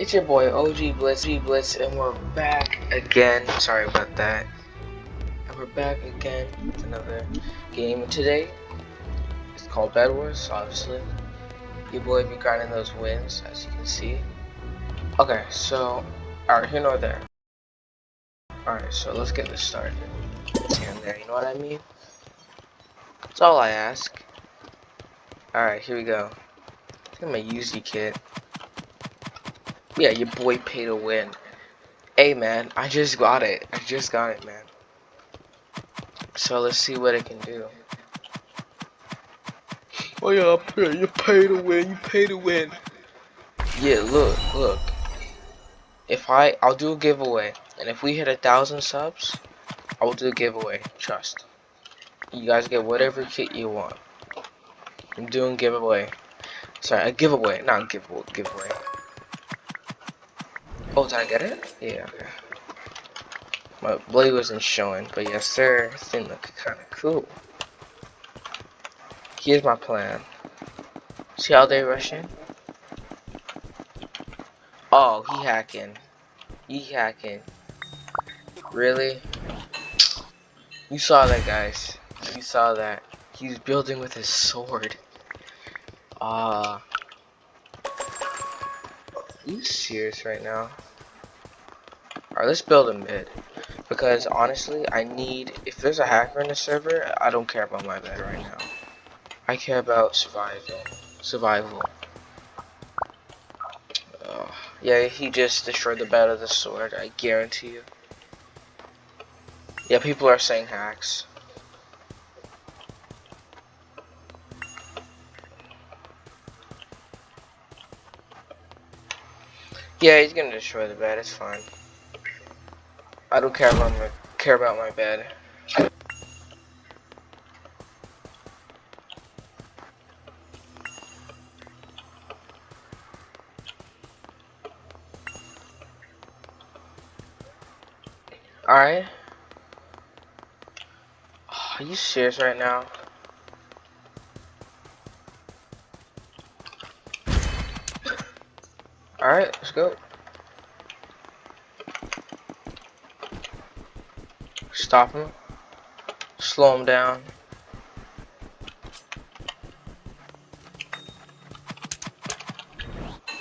It's your boy OGBLITZ, and we're back again. Sorry about that. And we're back again with another game. Today, it's called Bed Wars, obviously. Your boy be grinding those wins, as you can see. Okay, so, alright, here nor there. Alright, so let's get this started. And there, you know what I mean? That's all I ask. Alright, here we go. I think I'm a Yuzi Kit. Yeah, your boy paid to win. Hey man, I just got it. Man. So let's see what it can do. Oh yeah, you pay to win. Yeah, look. If I'll do a giveaway, and if we hit 1,000 subs, I will do a giveaway. Trust. You guys get whatever kit you want. I'm doing giveaway. Sorry, a giveaway, not giveaway. Oh, did I get it? Yeah, okay. My blade wasn't showing, but yes sir, this thing look kinda cool. Here's my plan. See how they rushing? Oh, he hacking. Really? You saw that, guys. You saw that. He's building with his sword. Are you serious right now? Alright, let's build a mid. Because honestly, if there's a hacker in the server, I don't care about my bed right now. I care about survival. Yeah, he just destroyed the bed of the sword, I guarantee you. Yeah, people are saying hacks. Yeah, he's gonna destroy the bed, it's fine. I don't care about my bed. Alright. Are you serious right now? Alright, let's go. Stop him. Slow him down.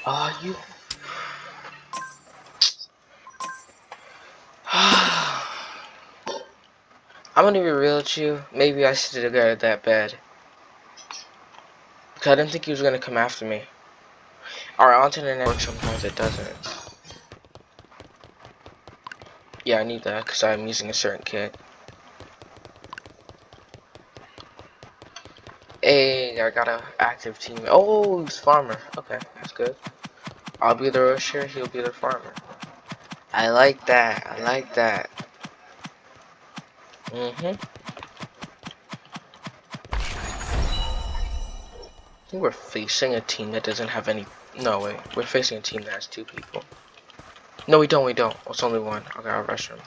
Oh, you. I'm gonna be real with you. Maybe I should have got it that bad. Because I didn't think he was gonna come after me. Our alternate network sometimes it doesn't. Yeah, I need that because I'm using a certain kit. Hey, I got an active team. Oh, he's farmer. Okay, that's good. I'll be the rusher, he'll be the farmer. I like that. I think we're facing a team that doesn't have any. No, wait. We're facing a team that has 2 people. No, we don't. It's only 1. Okay, I'll rush him.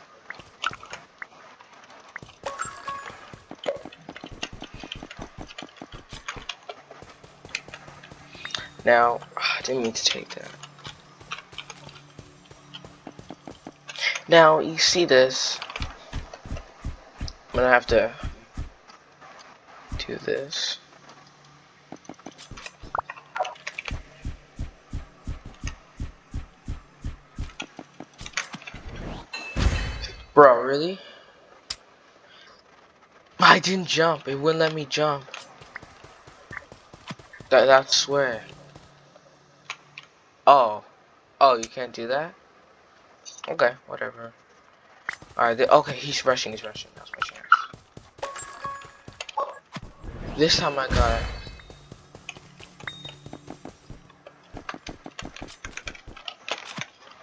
Now, I didn't mean to take that. Now, you see this. I'm gonna have to do this. Bro, really? I didn't jump. It wouldn't let me jump. That's swear. Oh. Oh, you can't do that? Okay, whatever. Alright, okay, he's rushing. That's my chance. This time I got it.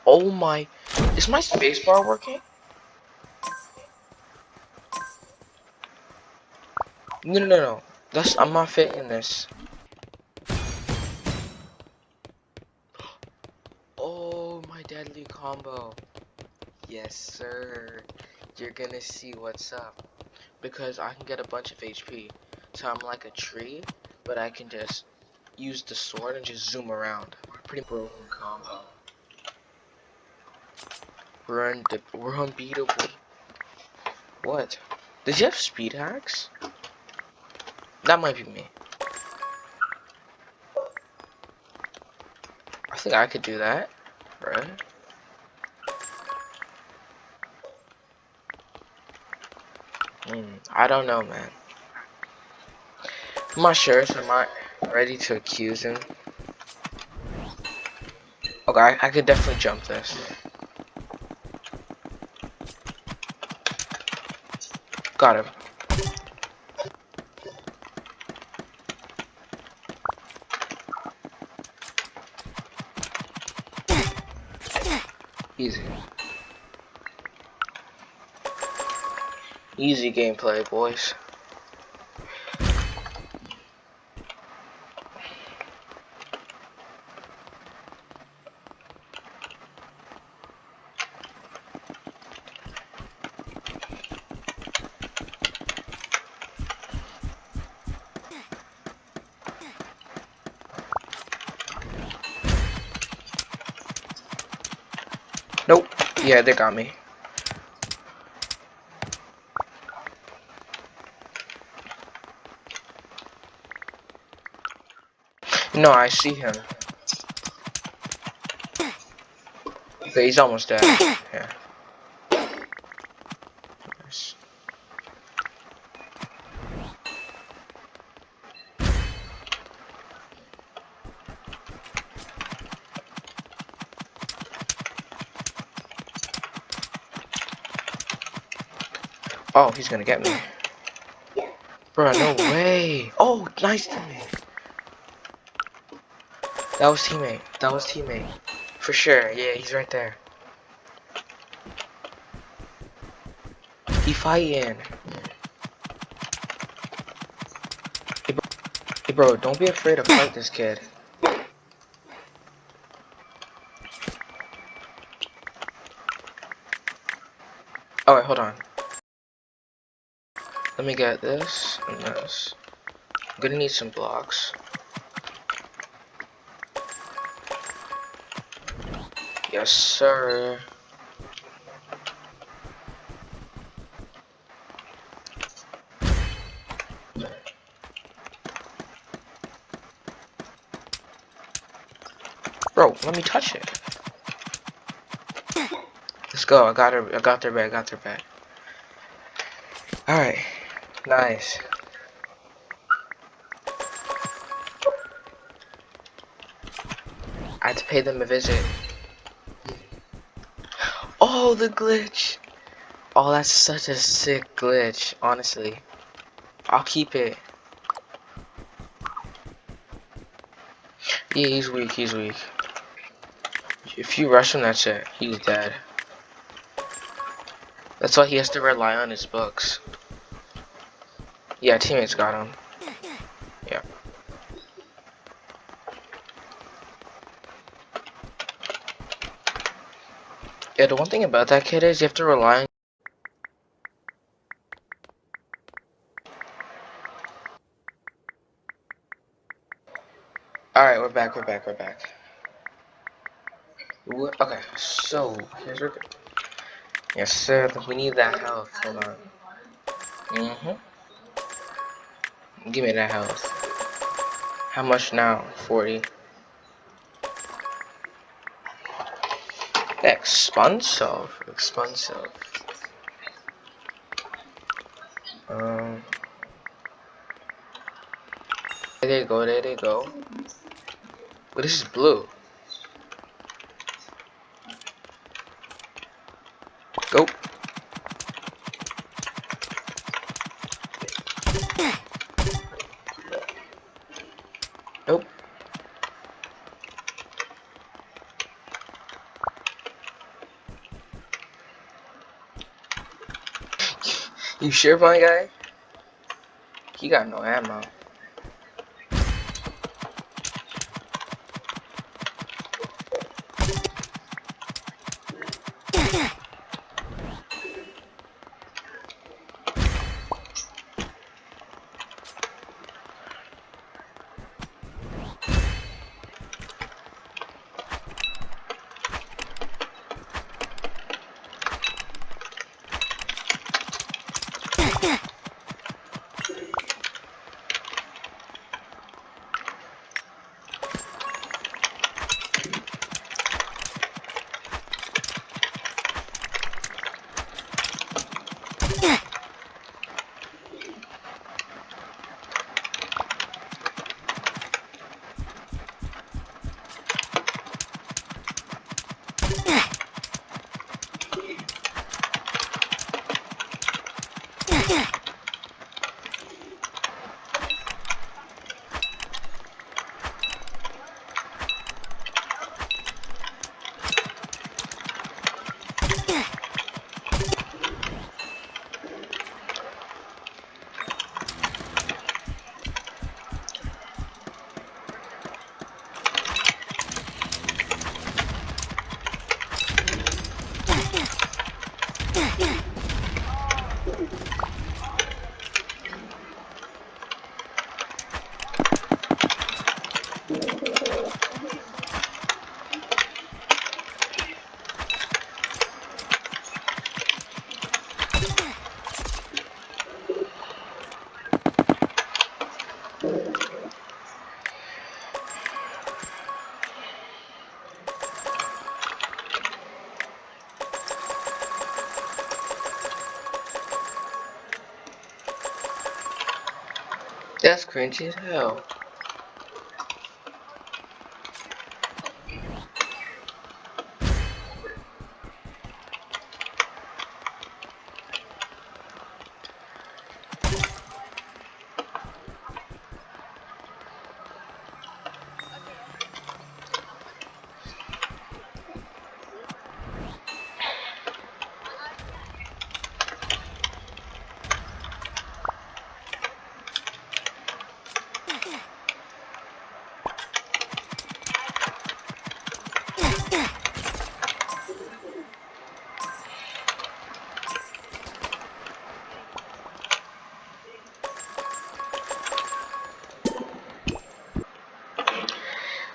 Oh my. Is my spacebar working? No. I'm not fitting this. Oh, my deadly combo. Yes, sir. You're gonna see what's up. Because I can get a bunch of HP. So I'm like a tree, but I can just use the sword and just zoom around. Pretty broken combo. We're unbeatable. What? Does he have speed hacks? That might be me. I think I could do that, right? I don't know, man. I'm not sure, so I'm not ready to accuse him. Okay, I could definitely jump this. Got him. Easy. Easy gameplay, boys. Nope. Yeah, they got me. No, I see him. Okay, he's almost dead. Yeah. Nice. Oh, he's gonna get me. Bro, no way. Oh, nice teammate. That was teammate. That was teammate. For sure. Yeah, he's right there. He fighting. Hey, bro, don't be afraid to fight this kid. Oh, wait, hold on. Let me get this and this. I'm gonna need some blocks. Yes, sir. Bro, let me touch it. Let's go. I got her. I got their bag. Got their bag. All right. Nice. I had to pay them a visit. Oh, the glitch. Oh, that's such a sick glitch. Honestly, I'll keep it. Yeah, he's weak. He's weak. If you rush him, that's it. He's dead. That's why he has to rely on his books. Yeah, teammates got him. Yeah. Yeah, the one thing about that kid is you have to rely on. Alright, we're back, we're back, we're back. Okay, so, here's our... Yes, sir, we need that health. Hold on. Give me that health. How much now? 40. Expensive. Expensive. There they go, there they go. But this is blue. Go. Nope. You sure, my guy? He got no ammo. That's cringy as hell.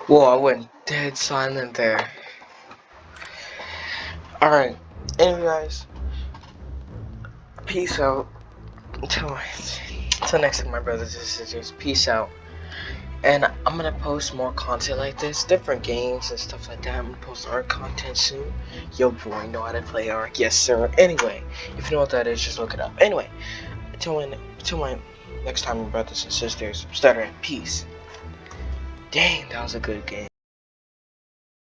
Whoa, I went dead silent there. Alright, anyway guys, peace out. Until next time, my brothers and sisters, peace out. And I'm gonna post more content like this, different games and stuff like that. I'm gonna post art content soon. Yo boy, know how to play art, yes sir. Anyway, if you know what that is, just look it up. Anyway, until my next time, my brothers and sisters, stuttering, peace. Dang, that was a good game.